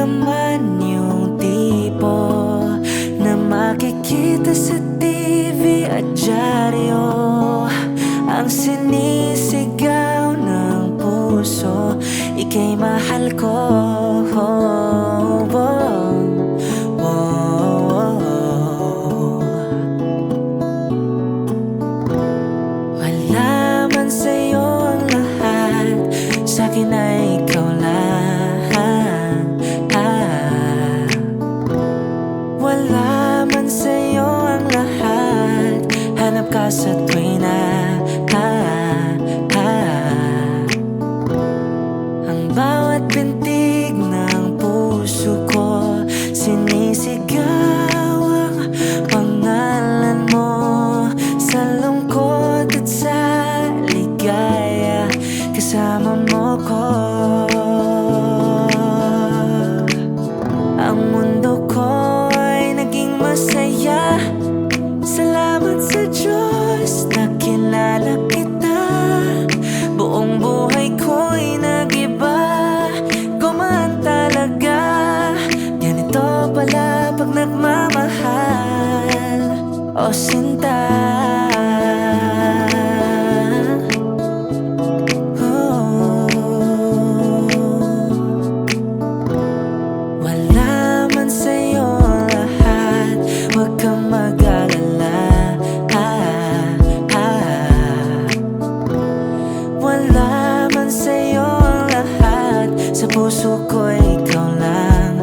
ka man yung tipo na makikita sa TV at dyaryo. Ang sinisigaw ng puso, ika'y mahal ko. Wala man sa'yo ang lahat, sa'kin ay ikaw lang. Wala man sa'yo ang lahat, hanap ka sa tuwina. Ang bawat bintig ng puso ko, sinisigaw ang pangalan mo. Sa lungkot at sa ligaya, kasama mo ko. Ang mundo ko ay naging masaya, salamat sa Diyos na kilala kita. Buong buhay ko'y nag-iba, gumaan talaga. Ganito pala pag nagmamahal, o sinta. Wala man sa'yo ang lahat, huwag kang mag-alala. Wala man sa'yo ang lahat, sa puso ko ikaw lang.